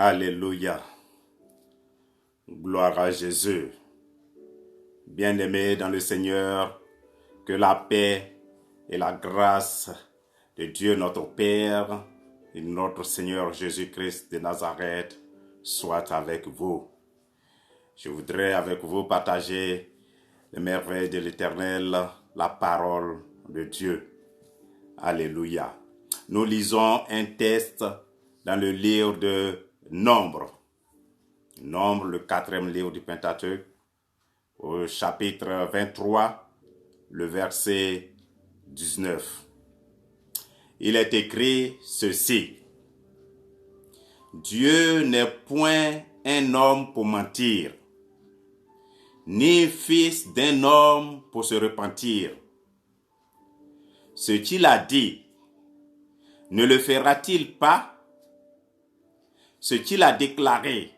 Alléluia. Gloire à Jésus. Bien-aimés dans le Seigneur, que la paix et la grâce de Dieu notre Père et notre Seigneur Jésus-Christ de Nazareth soient avec vous. Je voudrais avec vous partager les merveilles de l'Éternel, la parole de Dieu. Alléluia. Nous lisons un texte dans le livre de Nombre. Nombre, le 4e livre du Pentateuque, au chapitre 23, le verset 19. Il est écrit ceci. Dieu n'est point un homme pour mentir, ni fils d'un homme pour se repentir. Ce qu'il a dit, ne le fera-t-il pas? Ce qu'il a déclaré,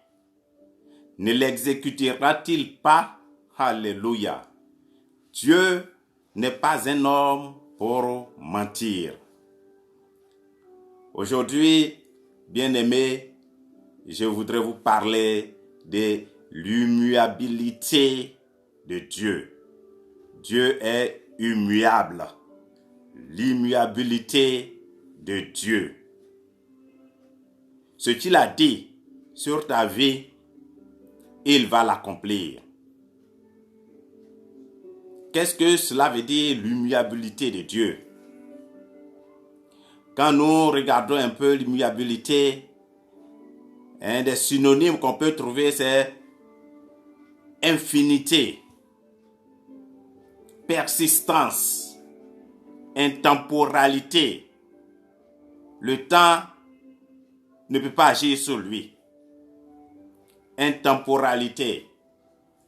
ne l'exécutera-t-il pas? Alléluia. Dieu n'est pas un homme pour mentir. Aujourd'hui, bien-aimés, je voudrais vous parler de l'immuabilité de Dieu. Dieu est immuable. L'immuabilité de Dieu. Ce qu'il a dit sur ta vie, il va l'accomplir. Qu'est-ce que cela veut dire, l'immuabilité de Dieu? Quand nous regardons un peu l'immuabilité, des synonymes qu'on peut trouver, c'est infinité, persistance, intemporalité. Le temps ne peut pas agir sur lui. Intemporalité,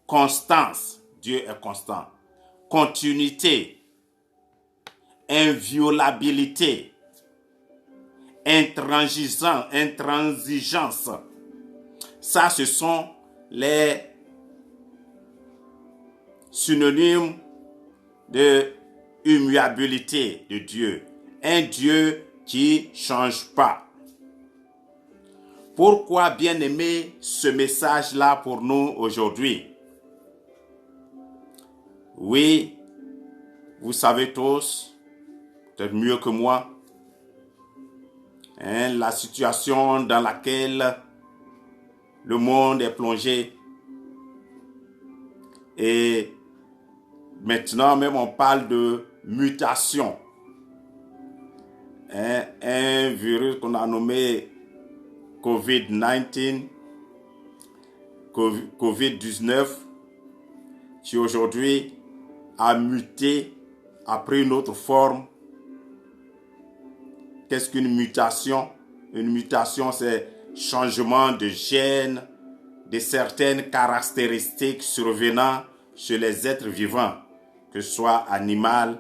constance, Dieu est constant. Continuité, inviolabilité, intransigeance. Ça, ce sont les synonymes de immuabilité de Dieu. Un Dieu qui ne change pas. Pourquoi, bien-aimé, ce message-là pour nous aujourd'hui? Oui, vous savez tous, peut-être mieux que moi, la situation dans laquelle le monde est plongé. Et maintenant même on parle de mutation. Un virus qu'on a nommé COVID-19, qui aujourd'hui a muté, a pris une autre forme. Qu'est-ce qu'une mutation? Une mutation, c'est changement de gène, de certaines caractéristiques survenant chez les êtres vivants, que ce soit animal,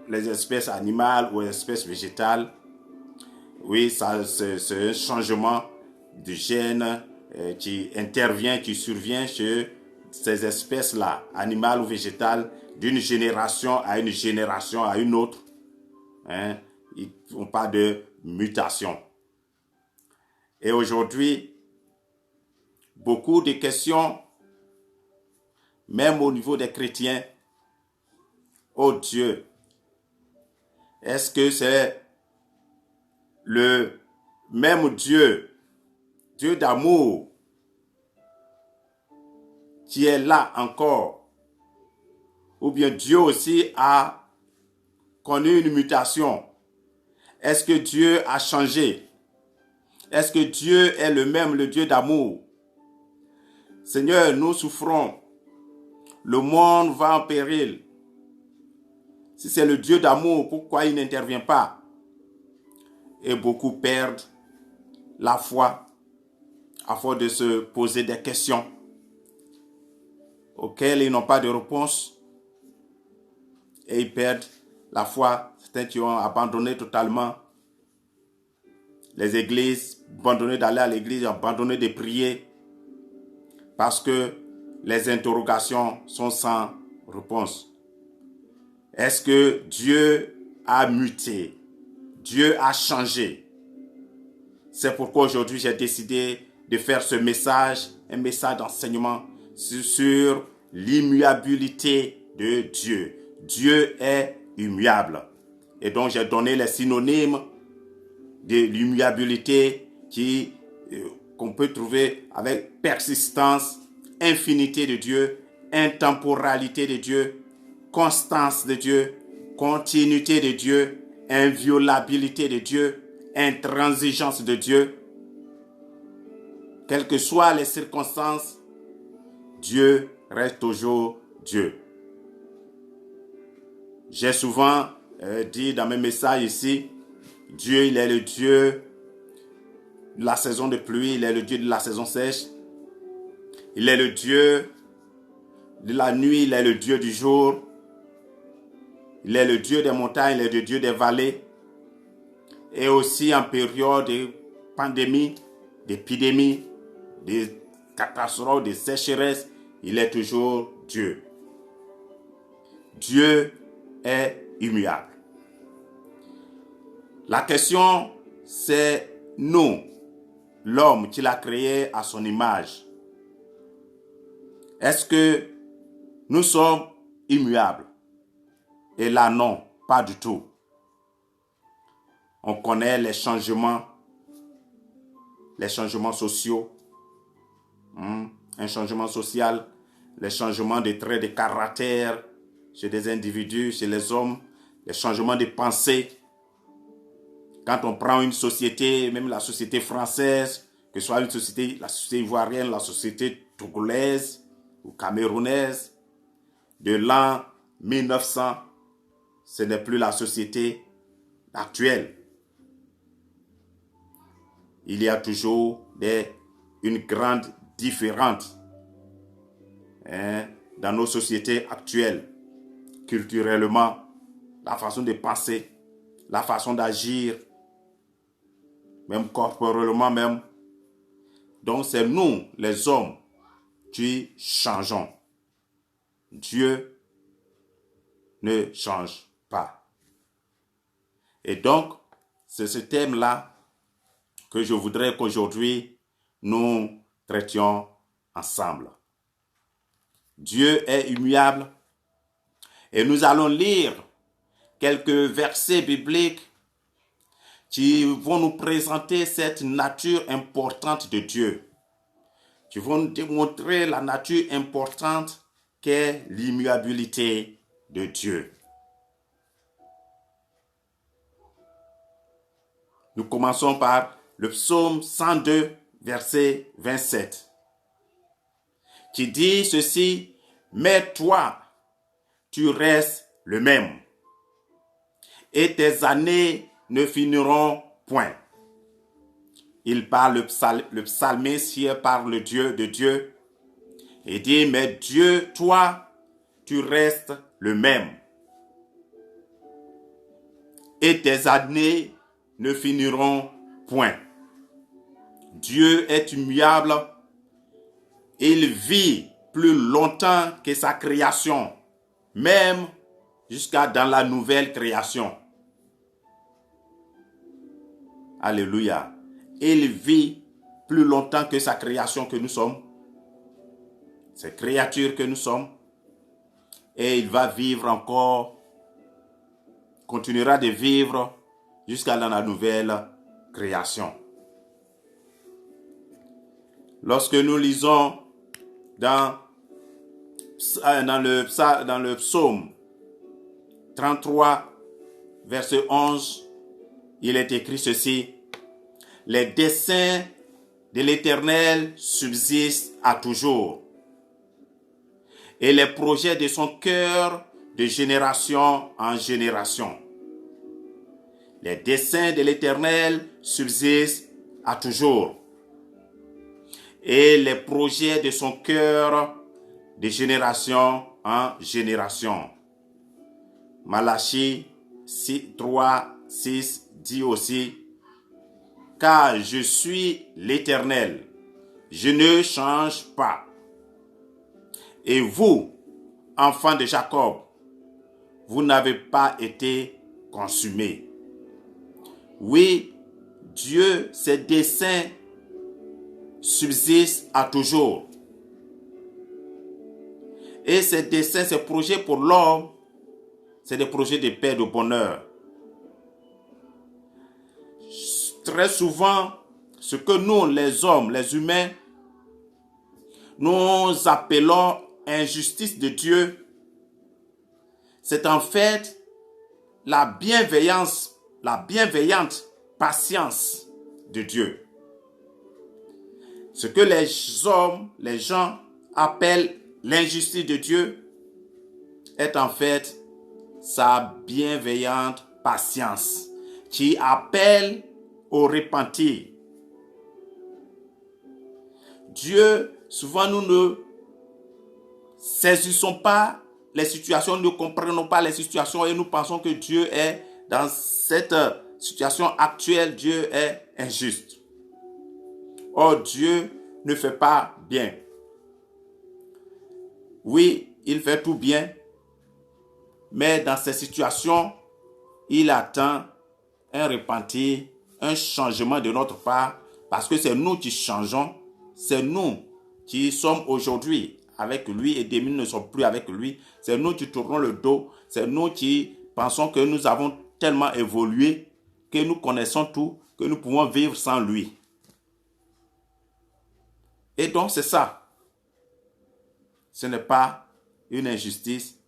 les espèces animales ou les espèces végétales. Oui, ça, c'est un changement de gène qui intervient, qui survient chez ces espèces-là, animales ou végétales, d'une génération à une autre. On parle de mutation. Et aujourd'hui, beaucoup de questions, même au niveau des chrétiens. Oh Dieu, est-ce que c'est le même Dieu, Dieu d'amour, qui est là encore? Ou bien Dieu aussi a connu une mutation? Est-ce que Dieu a changé? Est-ce que Dieu est le même, le Dieu d'amour? Seigneur, nous souffrons. Le monde va en péril. Si c'est le Dieu d'amour, pourquoi il n'intervient pas? Et beaucoup perdent la foi à force de se poser des questions auxquelles ils n'ont pas de réponse. Et ils perdent la foi. Certains qui ont abandonné totalement les églises, abandonné d'aller à l'église, abandonné de prier, parce que les interrogations sont sans réponse. Est-ce que Dieu a muté? Dieu a changé? C'est pourquoi aujourd'hui j'ai décidé de faire ce message, un message d'enseignement sur l'immuabilité de Dieu. Dieu est immuable. Et donc j'ai donné les synonymes de l'immuabilité qu'on peut trouver avec persistance, infinité de Dieu, intemporalité de Dieu, constance de Dieu, continuité de Dieu, inviolabilité de Dieu, intransigeance de Dieu. Quelles que soient les circonstances, Dieu reste toujours Dieu. J'ai souvent dit dans mes messages ici, Dieu, il est le Dieu de la saison de pluie, il est le Dieu de la saison sèche. Il est le Dieu de la nuit, il est le Dieu du jour. Il est le Dieu des montagnes, il est le Dieu des vallées. Et aussi en période de pandémie, d'épidémie, de catastrophes, de sécheresse, il est toujours Dieu. Dieu est immuable. La question, c'est nous, l'homme qu'il a créé à son image. Est-ce que nous sommes immuables? Et là, non, pas du tout. On connaît les changements sociaux, un changement social, les changements de traits de caractère chez des individus, chez les hommes, les changements de pensée. Quand on prend une société, même la société française, que ce soit la société ivoirienne, la société togolaise ou camerounaise, de l'an 1900, ce n'est plus la société actuelle. Il y a toujours une grande différence dans nos sociétés actuelles, culturellement, la façon de penser, la façon d'agir, même corporellement même. Donc c'est nous, les hommes, qui changeons. Dieu ne change pas. Et donc, c'est ce thème-là que je voudrais qu'aujourd'hui, nous traitions ensemble. Dieu est immuable et nous allons lire quelques versets bibliques qui vont nous présenter cette nature importante de Dieu, qui vont nous démontrer la nature importante qu'est l'immuabilité de Dieu. Nous commençons par le psaume 102, verset 27, qui dit ceci: « Mais toi, tu restes le même, et tes années ne finiront point. » Il parle, le psalmiste hier parle de Dieu, et dit: « Mais Dieu, toi, tu restes le même, et tes années ne finiront point. » Dieu est immuable, il vit plus longtemps que sa création, même jusqu'à dans la nouvelle création. Alléluia. Il vit plus longtemps que sa création que nous sommes, ces créatures que nous sommes, et il va vivre encore, continuera de vivre jusqu'à dans la nouvelle création. Lorsque nous lisons dans le psaume 33, verset 11, il est écrit ceci: « Les desseins de l'Éternel subsistent à toujours, et les projets de son cœur de génération en génération. » Les desseins de l'Éternel subsistent à toujours, et les projets de son cœur de génération en génération. Malachie 3, 6 dit aussi: « Car je suis l'Éternel, je ne change pas. Et vous, enfants de Jacob, vous n'avez pas été consumés. » Oui, Dieu, ses desseins subsistent à toujours. Et ses desseins, ses projets pour l'homme, c'est des projets de paix, de bonheur. Très souvent, ce que nous, les hommes, les humains, nous appelons injustice de Dieu, c'est en fait la bienveillante patience de Dieu. Ce que les hommes, les gens appellent l'injustice de Dieu est en fait sa bienveillante patience qui appelle au repentir. Dieu, souvent nous ne saisissons pas les situations, nous ne comprenons pas les situations et nous pensons que Dieu est dans cette situation actuelle, Dieu est injuste. Or, Dieu ne fait pas bien. Oui, il fait tout bien, mais dans ces situations, il attend un repentir, un changement de notre part, parce que c'est nous qui changeons, c'est nous qui sommes aujourd'hui avec lui et demain ne sommes plus avec lui, c'est nous qui tournons le dos, c'est nous qui pensons que nous avons tellement évolué, que nous connaissons tout, que nous pouvons vivre sans lui. Et donc c'est ça. Ce n'est pas une injustice,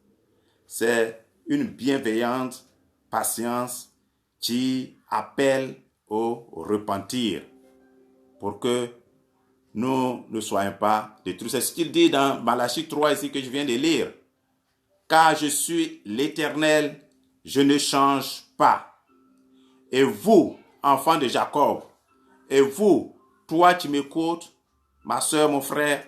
c'est une bienveillante patience qui appelle au repentir pour que nous ne soyons pas détruits. C'est ce qu'il dit dans Malachie 3 ici que je viens de lire. Car je suis l'Éternel, je ne change pas. Et vous, enfants de Jacob, et vous, toi qui m'écoutes, ma soeur, mon frère,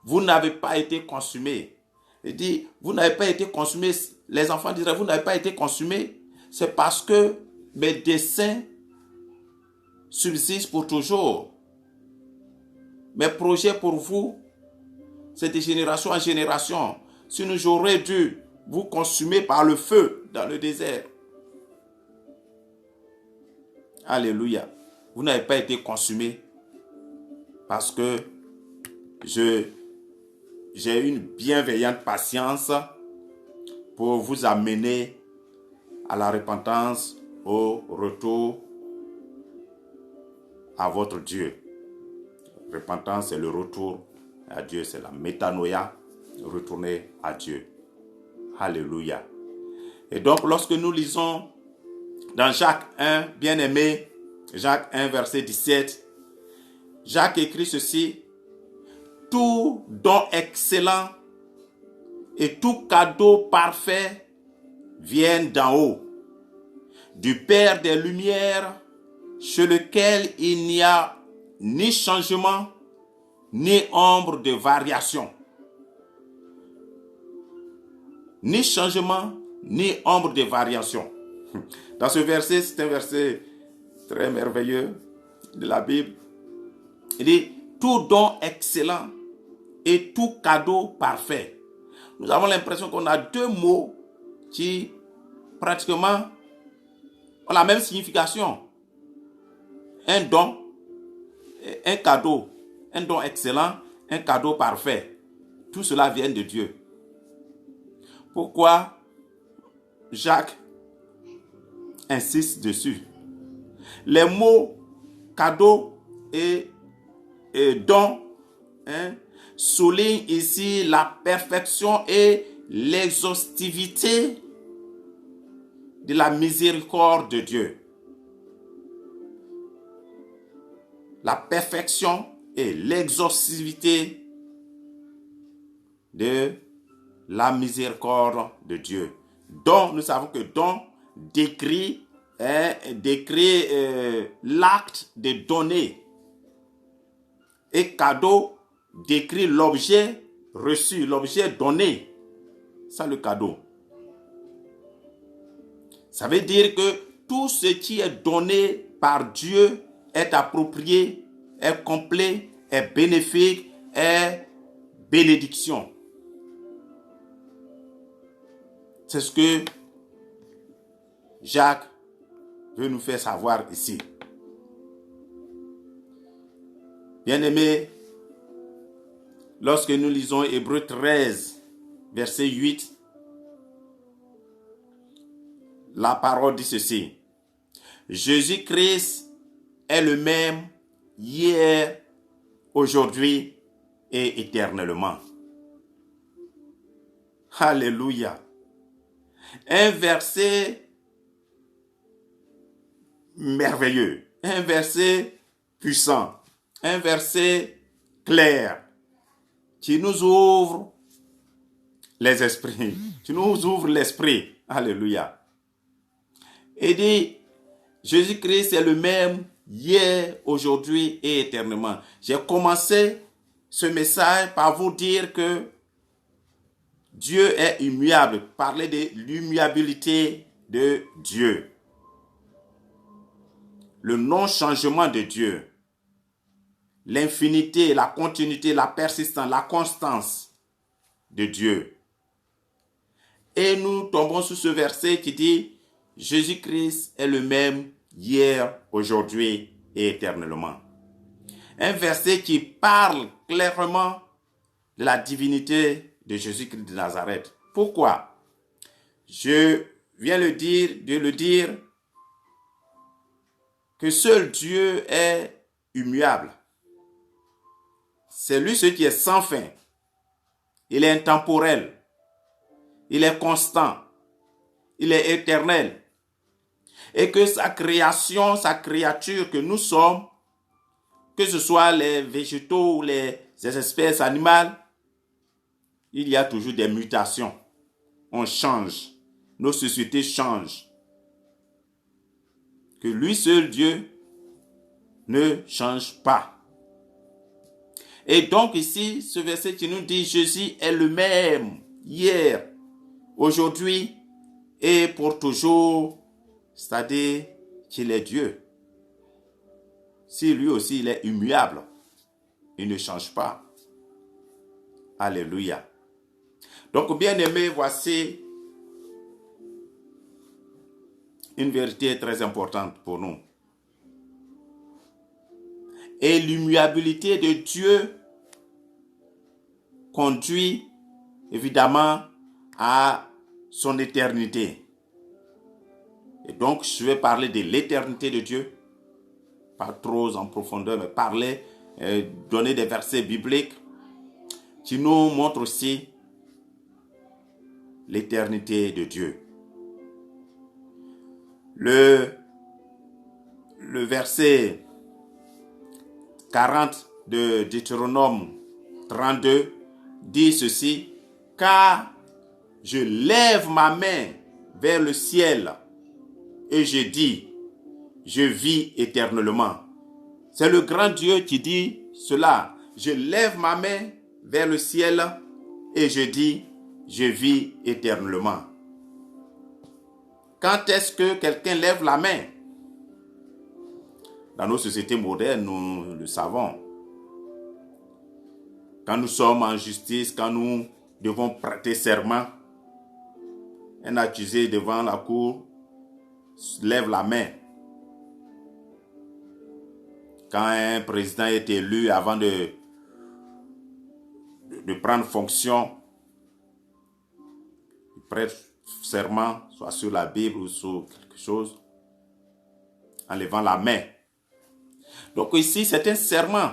vous n'avez pas été consumés. Il dit, vous n'avez pas été consumés, les enfants d'Israël, vous n'avez pas été consumés. C'est parce que mes desseins subsistent pour toujours. Mes projets pour vous, c'est de génération en génération. Sinon, j'aurais dû vous consumer par le feu dans le désert. Alléluia. Vous n'avez pas été consumés parce que j'ai une bienveillante patience pour vous amener à la repentance, au retour à votre Dieu. Repentance, c'est le retour à Dieu, c'est la métanoïa, retourner à Dieu. Alléluia. Et donc, lorsque nous lisons dans Jacques 1, bien-aimé, Jacques 1, verset 17, Jacques écrit ceci: tout don excellent et tout cadeau parfait viennent d'en haut, du Père des Lumières, chez lequel il n'y a ni changement, ni ombre de variation. Ni changement, ni ombre de variation. Dans ce verset, c'est un verset très merveilleux de la Bible. Il dit, tout don excellent et tout cadeau parfait. Nous avons l'impression qu'on a deux mots qui pratiquement ont la même signification. Un don, un cadeau, un don excellent, un cadeau parfait. Tout cela vient de Dieu. Pourquoi Jacques insiste dessus? Les mots cadeau et don soulignent ici la perfection et l'exhaustivité de la miséricorde de Dieu. La perfection et l'exhaustivité de la miséricorde de Dieu. Don, nous savons que don décrit l'acte de donner. Et cadeau décrit l'objet reçu, l'objet donné. Ça, le cadeau. Ça veut dire que tout ce qui est donné par Dieu est approprié, est complet, est bénéfique, est bénédiction. C'est ce que Jacques veut nous faire savoir ici. Bien-aimés, lorsque nous lisons Hébreux 13, verset 8, la parole dit ceci. Jésus-Christ est le même hier, aujourd'hui et éternellement. Alléluia. Un verset merveilleux, un verset puissant, un verset clair qui nous ouvre les esprits, qui nous ouvre l'esprit. Alléluia. Et dit, Jésus-Christ est le même hier, aujourd'hui et éternellement. J'ai commencé ce message par vous dire que Dieu est immuable. Parler de l'immuabilité de Dieu. Le non-changement de Dieu. L'infinité, la continuité, la persistance, la constance de Dieu. Et nous tombons sur ce verset qui dit Jésus-Christ est le même hier, aujourd'hui et éternellement. Un verset qui parle clairement de la divinité de Jésus-Christ de Nazareth. Pourquoi? Je viens de le dire que seul Dieu est immuable. C'est lui ce qui est sans fin. Il est intemporel. Il est constant. Il est éternel. Et que sa création, sa créature que nous sommes, que ce soit les végétaux ou les espèces animales, il y a toujours des mutations. On change. Nos sociétés changent. Que lui seul, Dieu, ne change pas. Et donc ici, ce verset qui nous dit Jésus est le même hier, aujourd'hui et pour toujours, c'est-à-dire qu'il est Dieu. Si lui aussi il est immuable, il ne change pas. Alléluia. Donc bien aimé, voici une vérité très importante pour nous. Et l'immuabilité de Dieu conduit évidemment à son éternité. Et donc, je vais parler de l'éternité de Dieu, pas trop en profondeur, mais parler, donner des versets bibliques qui nous montrent aussi l'éternité de Dieu. Le verset 40 de Deutéronome 32 dit ceci, « Car je lève ma main vers le ciel et je dis, je vis éternellement. » C'est le grand Dieu qui dit cela. Je lève ma main vers le ciel et je dis, je vis éternellement. Quand est-ce que quelqu'un lève la main? Dans nos sociétés modernes, nous le savons. Quand nous sommes en justice, quand nous devons prêter serment, un accusé devant la cour lève la main. Quand un président est élu avant de prendre fonction, il prête serment, soit sur la Bible ou sur quelque chose, en levant la main. Donc ici, c'est un serment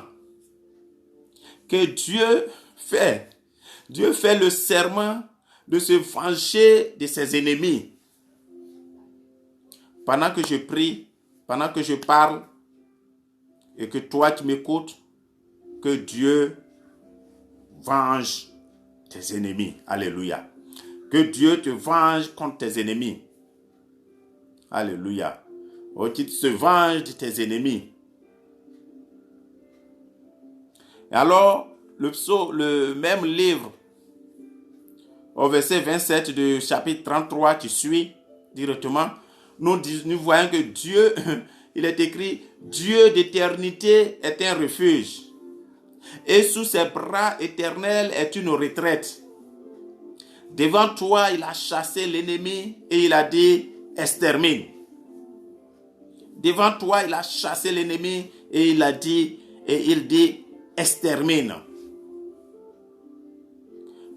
que Dieu fait. Dieu fait le serment de se venger de ses ennemis. Pendant que je prie, pendant que je parle, et que toi qui m'écoutes, que Dieu venge tes ennemis. Alléluia. Que Dieu te venge contre tes ennemis. Alléluia. Oh, qu'il se venge de tes ennemis. Et alors, le même livre, au verset 27 du chapitre 33 qui suit directement, nous voyons que Dieu, il est écrit, Dieu d'éternité est un refuge, et sous ses bras éternels est une retraite. Devant toi, il a chassé l'ennemi et il a dit, extermine. Devant toi, il a chassé l'ennemi et il dit, extermine.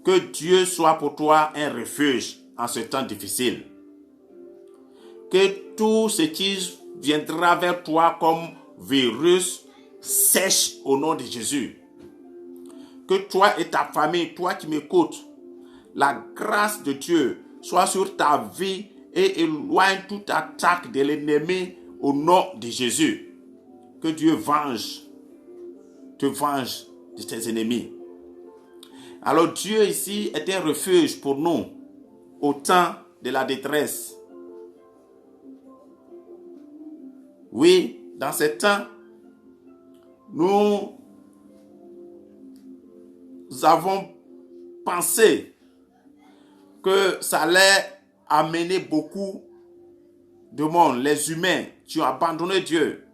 Que Dieu soit pour toi un refuge en ce temps difficile. Que tout ce qui viendra vers toi comme virus sèche au nom de Jésus. Que toi et ta famille, toi qui m'écoutes, la grâce de Dieu soit sur ta vie et éloigne toute attaque de l'ennemi au nom de Jésus. Que Dieu te venge de tes ennemis. Alors Dieu ici est un refuge pour nous au temps de la détresse. Oui, dans ce temps, nous avons pensé que ça allait amener beaucoup de monde, les humains qui ont abandonné Dieu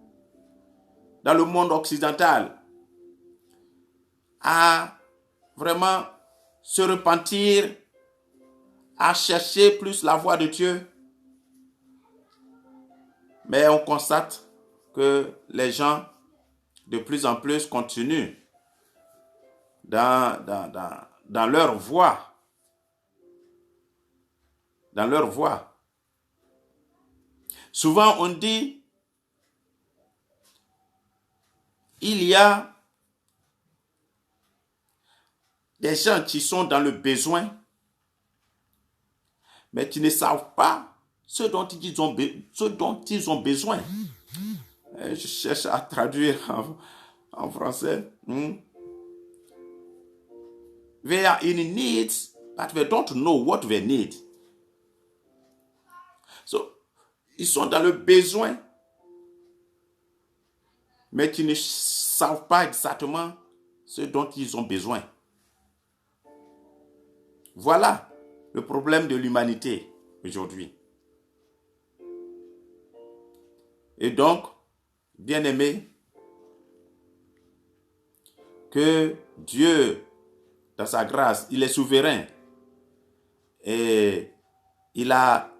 dans le monde occidental, à vraiment se repentir, à chercher plus la voie de Dieu. Mais on constate que les gens de plus en plus continuent dans leur voie. Dans leur voie. Souvent on dit, il y a des gens qui sont dans le besoin, mais qui ne savent pas ce dont ils ont besoin. Je cherche à traduire en français. We are in need, but we don't know what we need. So, ils sont dans le besoin, mais qui ne savent pas exactement ce dont ils ont besoin. Voilà le problème de l'humanité aujourd'hui. Et donc, bien-aimés, que Dieu, dans sa grâce, il est souverain et il a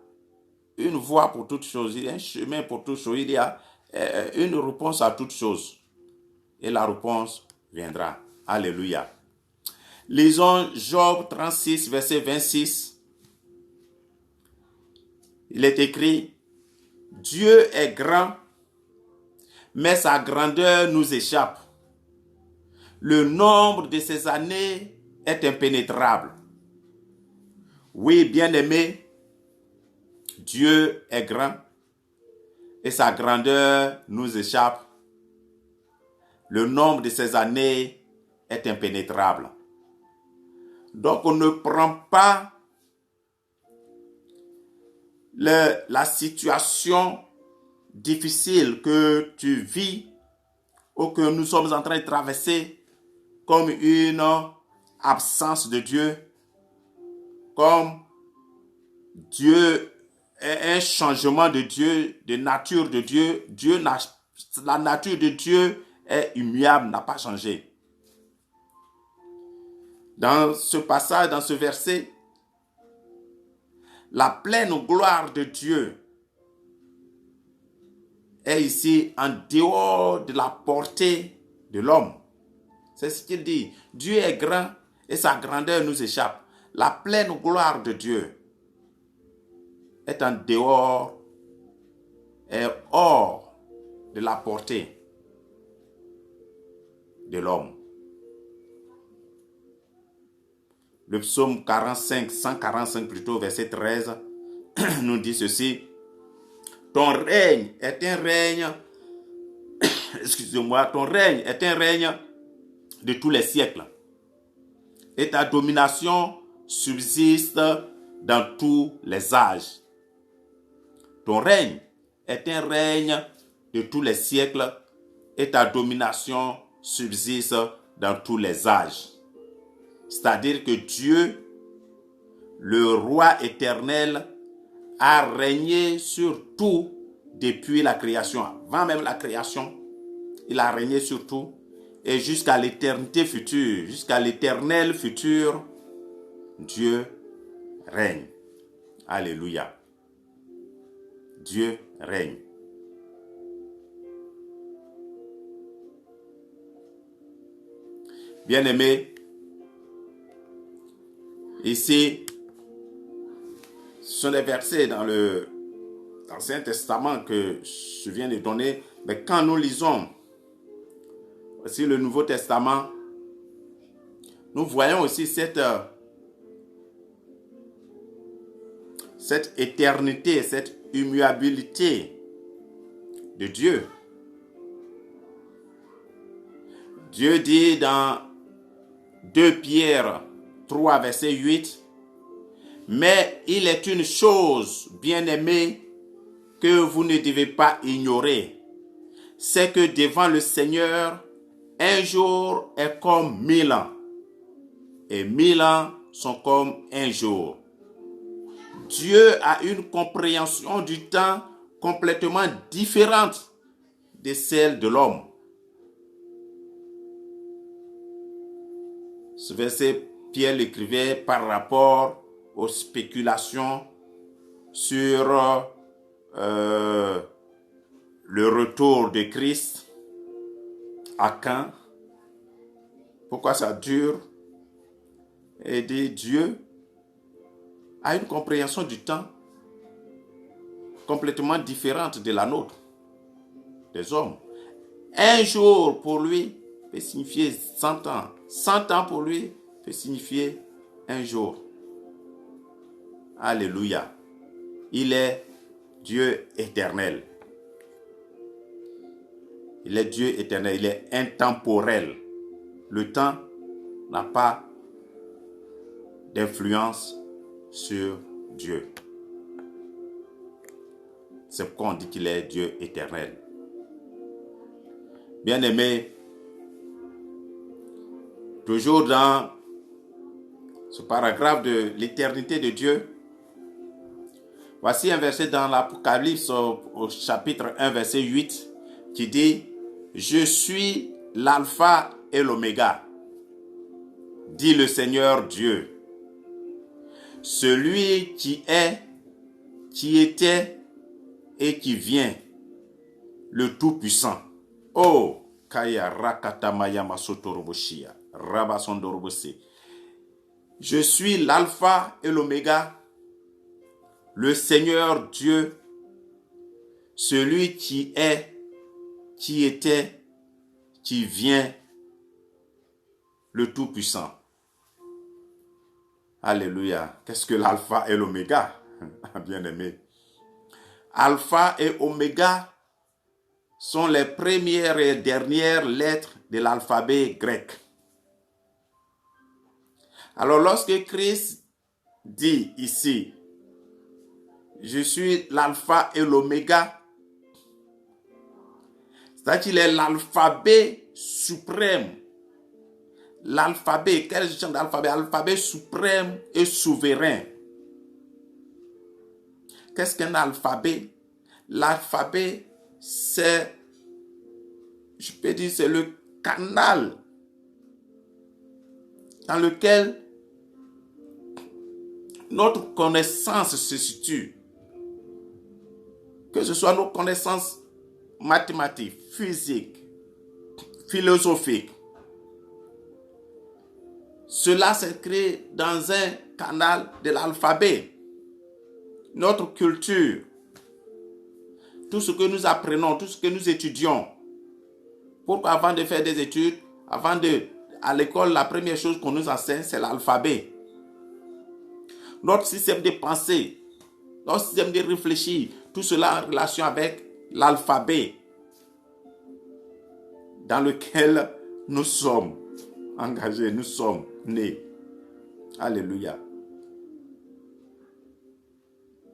une voie pour toutes choses, il y a un chemin pour toutes choses, il y a une réponse à toutes choses. Et la réponse viendra. Alléluia. Lisons Job 36, verset 26. Il est écrit, Dieu est grand, mais sa grandeur nous échappe. Le nombre de ses années est impénétrable. Oui, bien-aimé, Dieu est grand et sa grandeur nous échappe. Le nombre de ses années est impénétrable. Donc, on ne prend pas la situation difficile que tu vis ou que nous sommes en train de traverser comme une absence de Dieu, comme Dieu est un changement de Dieu, de nature de Dieu. La nature de Dieu est immuable, n'a pas changé. Dans ce passage, dans ce verset, la pleine gloire de Dieu est ici en dehors de la portée de l'homme. C'est ce qu'il dit. Dieu est grand et sa grandeur nous échappe. La pleine gloire de Dieu est en dehors et hors de la portée de l'homme. Le psaume 45, 145 plutôt, verset 13, nous dit ceci. Ton règne est un règne, ton règne est un règne de tous les siècles. Et ta domination subsiste dans tous les âges. Ton règne est un règne de tous les siècles et ta domination subsiste dans tous les âges. C'est-à-dire que Dieu, le roi éternel, a régné sur tout depuis la création. Avant même la création, il a régné sur tout. Et jusqu'à l'éternité future, jusqu'à l'éternel futur, Dieu règne. Alléluia. Dieu règne. Bien-aimés, ici, ce sont des versets dans l'Ancien Testament que je viens de donner, mais quand nous lisons aussi le Nouveau Testament, nous voyons aussi cette éternité, cette immuabilité de Dieu. Dieu dit dans 2 Pierre 3, verset 8, « Mais il est une chose, bien-aimée, que vous ne devez pas ignorer, c'est que devant le Seigneur, un jour est comme 1000 ans, et 1000 ans sont comme un jour. » Dieu a une compréhension du temps complètement différente de celle de l'homme. Ce verset, Pierre l'écrivait par rapport aux spéculations sur le retour de Christ. À quand? Pourquoi ça dure? Et Dieu a une compréhension du temps complètement différente de la nôtre, des hommes. Un jour pour lui peut signifier 100 ans. 100 ans pour lui peut signifier un jour. Alléluia. Il est Dieu éternel. Il est Dieu éternel. Il est intemporel. Le temps n'a pas d'influence sur Dieu. C'est pourquoi on dit qu'il est Dieu éternel. Bien-aimés, toujours dans ce paragraphe de l'éternité de Dieu, voici un verset dans l'Apocalypse au chapitre 1, verset 8, qui dit « Je suis l'alpha et l'oméga, dit le Seigneur Dieu, celui qui est, qui était et qui vient, le Tout-Puissant. » Oh, Kaya Rakatamaya Masotoroboshia, Rabasondorobose. Je suis l'alpha et l'oméga, le Seigneur Dieu, celui qui est, qui était, qui vient, le Tout-Puissant. Alléluia. Qu'est-ce que l'alpha et l'oméga? Bien-aimé. Alpha et oméga sont les premières et dernières lettres de l'alphabet grec. Alors lorsque Christ dit ici, je suis l'alpha et l'oméga, c'est-à-dire qu'il est l'alphabet suprême. L'alphabet, quel genre d'alphabet? Alphabet suprême et souverain. Qu'est-ce qu'un alphabet? L'alphabet, c'est, je peux dire, c'est le canal dans lequel notre connaissance se situe. Que ce soit nos connaissances mathématiques, physiques, philosophiques. Cela s'inscrit dans un canal de l'alphabet. Notre culture, tout ce que nous apprenons, tout ce que nous étudions. Pourquoi avant de faire des études, à l'école, la première chose qu'on nous enseigne, c'est l'alphabet. Notre système de pensée, notre système de réfléchir, tout cela en relation avec l'alphabet dans lequel nous sommes engagés, nous sommes nés. Alléluia.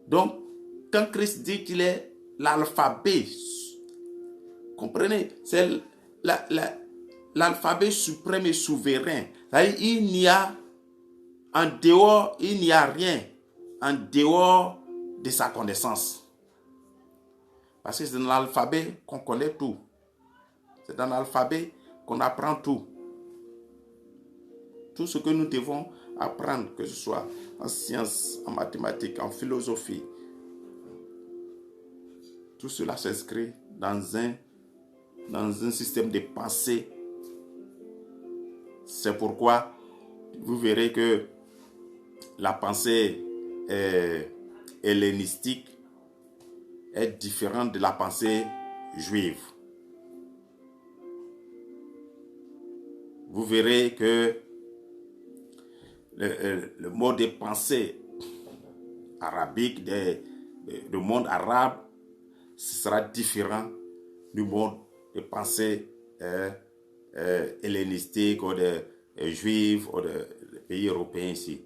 Donc, quand Christ dit qu'il est l'alphabet, comprenez, c'est l'alphabet suprême et souverain. Il n'y a en dehors, il n'y a rien en dehors de sa connaissance. Parce que c'est dans l'alphabet qu'on connaît tout. C'est dans l'alphabet qu'on apprend tout. Tout ce que nous devons apprendre, que ce soit en sciences, en mathématiques, en philosophie, tout cela s'inscrit dans un système de pensée C'est pourquoi vous verrez que la pensée hellénistique est différente de la pensée juive. Vous verrez que le mode de pensée arabique, le monde arabe, sera différent du mode de pensée hellénistique ou de juif ou de pays européens ici.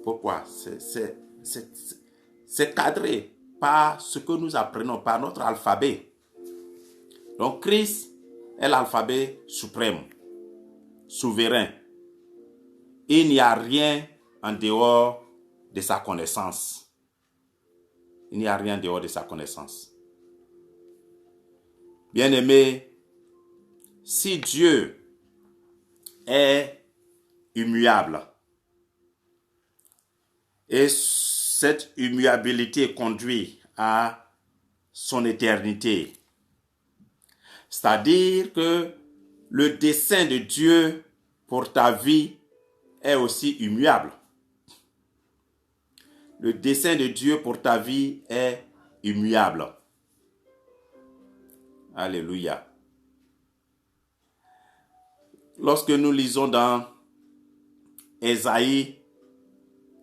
Pourquoi? C'est cadré par ce que nous apprenons, par notre alphabet. Donc Christ est l'alphabet suprême, souverain. Il n'y a rien en dehors de sa connaissance. Il n'y a rien en dehors de sa connaissance. Bien-aimés, si Dieu est immuable et cette immuabilité conduit à son éternité, c'est-à-dire que le dessein de Dieu pour ta vie est aussi immuable. Le dessein de Dieu pour ta vie est immuable. Alléluia. Lorsque nous lisons dans Ésaïe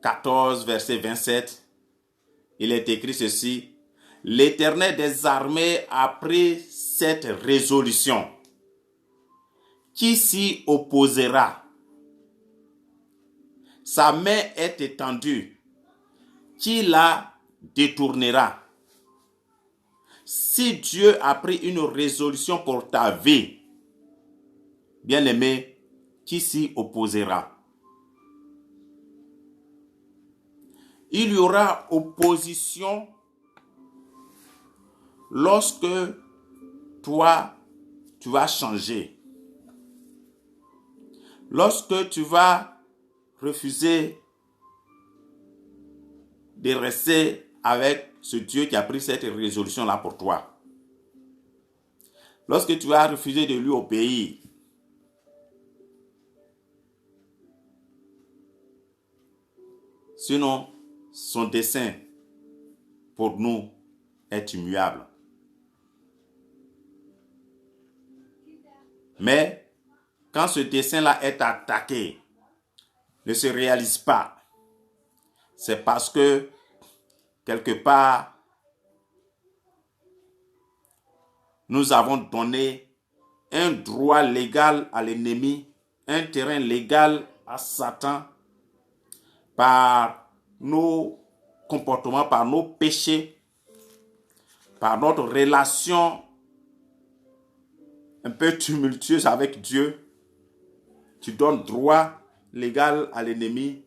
14, verset 27, il est écrit ceci: L'Éternel des armées a pris cette résolution. Qui s'y opposera? Sa main est étendue. Qui la détournera? Si Dieu a pris une résolution pour ta vie, bien-aimé, qui s'y opposera? Il y aura opposition lorsque toi, tu vas changer. Lorsque tu vas refuser de rester avec ce Dieu qui a pris cette résolution-là pour toi. Lorsque tu vas refuser de lui obéir. Sinon, son dessein pour nous est immuable. Mais quand ce dessein-là est attaqué, ne se réalise pas, c'est parce que quelque part, nous avons donné un droit légal à l'ennemi, un terrain légal à Satan par nos comportements, par nos péchés, par notre relation un peu tumultueuse avec Dieu. Tu donnes droit légal à l'ennemi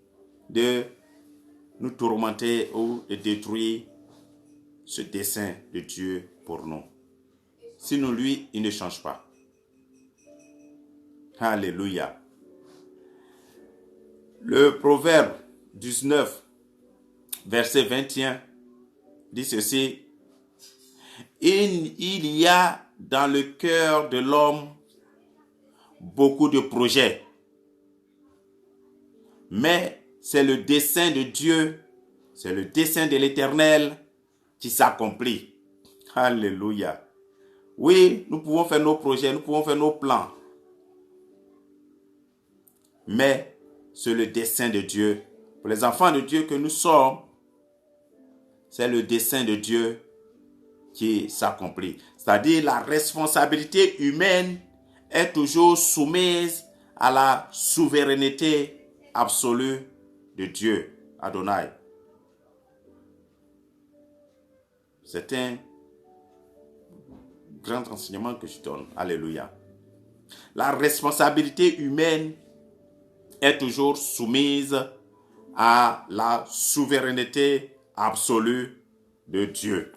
de nous tourmenter ou de détruire ce dessein de Dieu pour nous. Sinon, lui, il ne change pas. Alléluia. Le proverbe 19, verset 21, dit ceci: Il y a dans le cœur de l'homme beaucoup de projets, mais c'est le dessein de Dieu, c'est le dessein de l'Éternel qui s'accomplit. Alléluia. Oui, nous pouvons faire nos projets, nous pouvons faire nos plans, mais c'est le dessein de Dieu. Pour les enfants de Dieu que nous sommes, c'est le dessein de Dieu qui s'accomplit. C'est-à-dire la responsabilité humaine est toujours soumise à la souveraineté absolue de Dieu, Adonai. C'est un grand enseignement que je donne. Alléluia. La responsabilité humaine est toujours soumise à la souveraineté absolue de Dieu.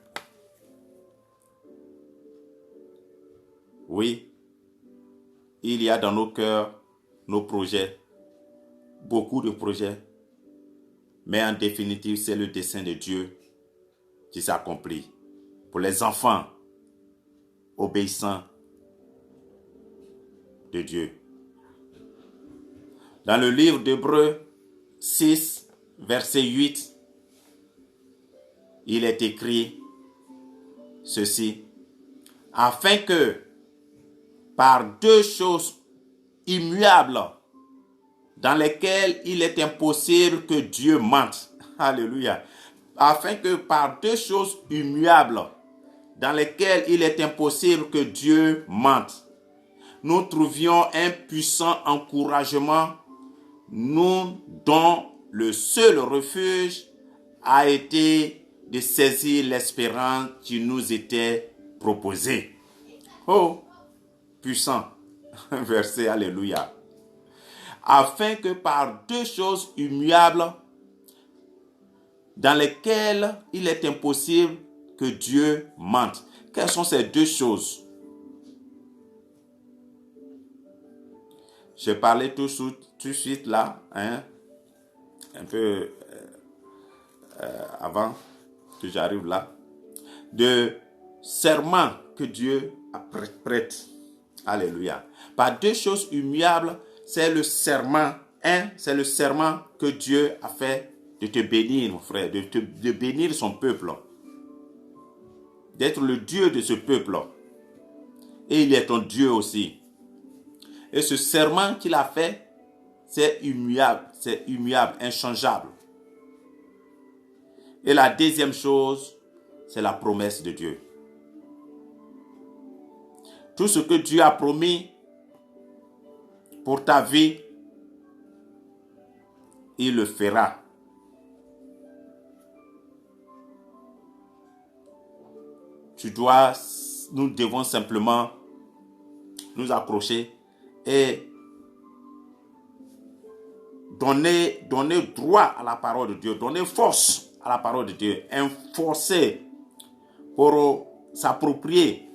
Oui, il y a dans nos cœurs, nos projets, beaucoup de projets, mais en définitive, c'est le dessein de Dieu qui s'accomplit pour les enfants obéissants de Dieu. Dans le livre d'Hébreux 6, verset 8, il est écrit ceci. Afin que, par deux choses immuables, dans lesquelles il est impossible que Dieu mente. Alléluia. Afin que par deux choses immuables, dans lesquelles il est impossible que Dieu mente, nous trouvions un puissant encouragement, nous dont le seul refuge a été de saisir l'espérance qui nous était proposée. Oh, puissant verset, alléluia. Afin que par deux choses immuables, dans lesquelles il est impossible que Dieu mente. Quelles sont ces deux choses? Je parlais tout de suite là, un peu avant que j'arrive là, de serment que Dieu a prête. Alléluia. Par deux choses immuables, c'est le serment. C'est le serment que Dieu a fait de te bénir, mon frère, de bénir son peuple, d'être le Dieu de ce peuple. Et il est ton Dieu aussi. Et ce serment qu'il a fait, c'est immuable, inchangeable. Et la deuxième chose, c'est la promesse de Dieu. Tout ce que Dieu a promis pour ta vie, il le fera. Nous devons simplement nous approcher et donner droit à la parole de Dieu, donner force à la parole de Dieu, forcer pour s'approprier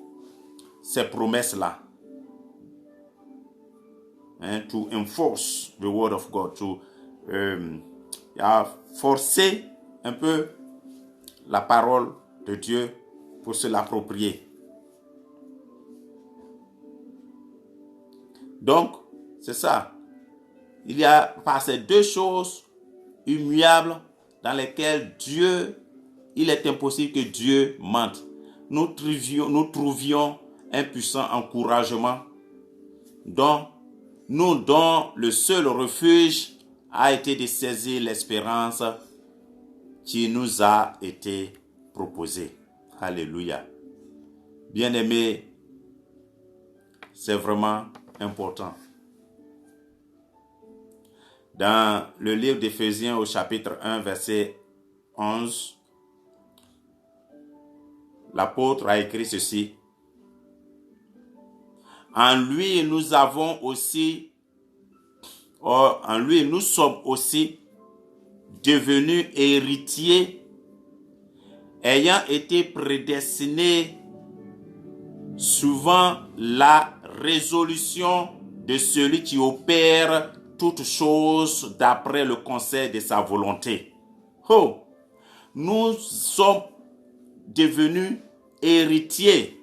ces promesses-là. To enforce the word of God, forcer un peu la parole de Dieu pour se l'approprier. Donc, c'est ça. Il y a par ces deux choses immuables dans lesquelles il est impossible que Dieu mente. Nous trouvions un puissant encouragement dont le seul refuge a été de saisir l'espérance qui nous a été proposée. Alléluia. Bien-aimés, c'est vraiment important. Dans le livre d'Éphésiens au chapitre 1, verset 11, l'apôtre a écrit ceci. En lui, nous sommes aussi devenus héritiers, ayant été prédestinés suivant la résolution de celui qui opère toutes choses d'après le conseil de sa volonté. Oh, nous sommes devenus héritiers,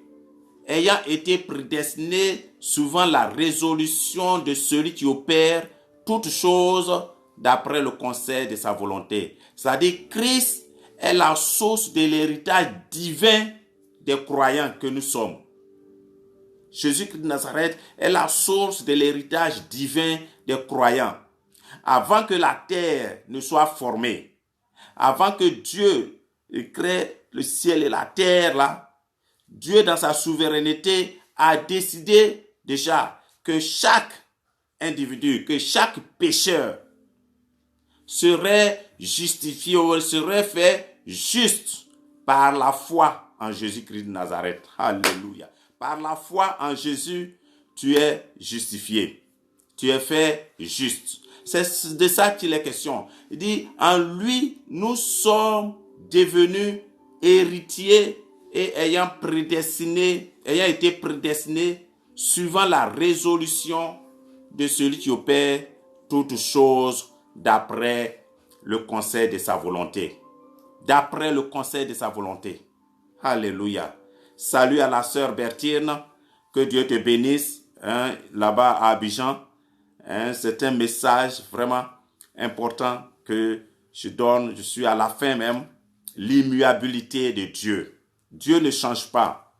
ayant été prédestinés suivant la résolution de celui qui opère toutes choses d'après le conseil de sa volonté. C'est-à-dire, Christ est la source de l'héritage divin des croyants que nous sommes. Jésus-Christ de Nazareth est la source de l'héritage divin des croyants. Avant que la terre ne soit formée, avant que Dieu crée le ciel et la terre, là, Dieu, dans sa souveraineté, a décidé déjà que chaque individu, que chaque pécheur serait justifié ou serait fait juste par la foi en Jésus-Christ de Nazareth. Alléluia. Par la foi en Jésus, tu es justifié. Tu es fait juste. C'est de ça qu'il est question. Il dit, en lui, nous sommes devenus héritiers et ayant été prédestinés suivant la résolution de celui qui opère toutes choses d'après le conseil de sa volonté. D'après le conseil de sa volonté. Alléluia. Salut à la sœur Bertine. Que Dieu te bénisse là-bas à Abidjan. C'est un message vraiment important que je donne. Je suis à la fin même. L'immuabilité de Dieu. Dieu ne change pas.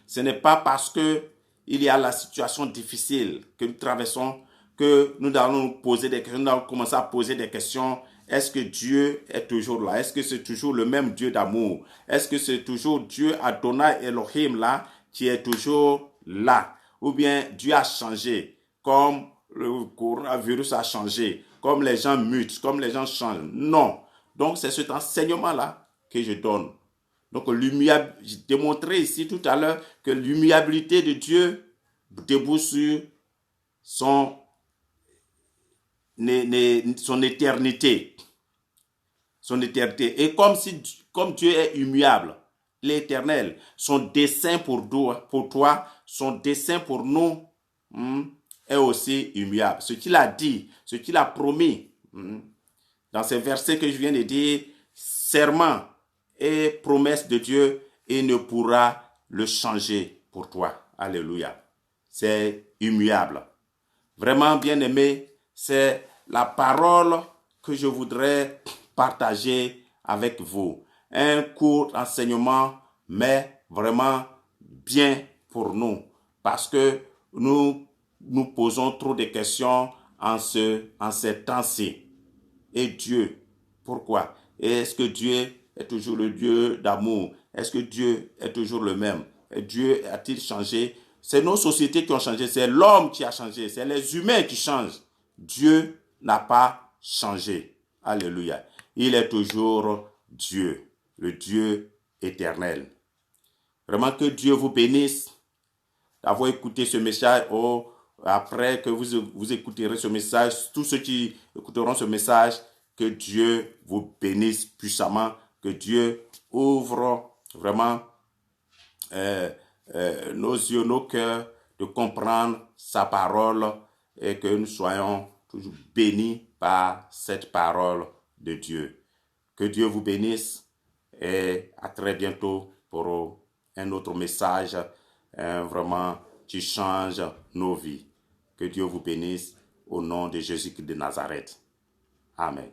Ce n'est pas parce que il y a la situation difficile que nous traversons que nous allons nous poser des questions, nous allons commencer à poser des questions. Est-ce que Dieu est toujours là? Est-ce que c'est toujours le même Dieu d'amour? Est-ce que c'est toujours Dieu Adonai Elohim là qui est toujours là? Ou bien Dieu a changé, comme le coronavirus a changé, comme les gens mutent, comme les gens changent? Non. Donc c'est cet enseignement-là que je donne. Donc, j'ai démontré ici tout à l'heure que l'immuabilité de Dieu débouche sur son éternité. Son éternité. Et comme Dieu est immuable, l'éternel, son dessein pour toi, son dessein pour nous est aussi immuable. Ce qu'il a dit, ce qu'il a promis, dans ces versets que je viens de dire, serment et promesse de Dieu, il ne pourra le changer pour toi. Alléluia. C'est immuable. Vraiment, bien-aimé, c'est la parole que je voudrais partager avec vous. Un court enseignement, mais vraiment bien pour nous. Parce que nous posons trop de questions en ces temps-ci. Et Dieu, pourquoi? Est-ce que Dieu est toujours le Dieu d'amour? Est-ce que Dieu est toujours le même? Et Dieu a-t-il changé? C'est nos sociétés qui ont changé, c'est l'homme qui a changé, c'est les humains qui changent. Dieu n'a pas changé. Alléluia. Il est toujours Dieu, le Dieu éternel. Vraiment que Dieu vous bénisse d'avoir écouté ce message. Après que vous écouterez ce message, tous ceux qui écouteront ce message, que Dieu vous bénisse puissamment, que Dieu ouvre vraiment nos yeux, nos cœurs, de comprendre sa parole et que nous soyons toujours bénis par cette parole de Dieu. Que Dieu vous bénisse et à très bientôt pour un autre message vraiment qui change nos vies. Que Dieu vous bénisse au nom de Jésus-Christ de Nazareth. Amen.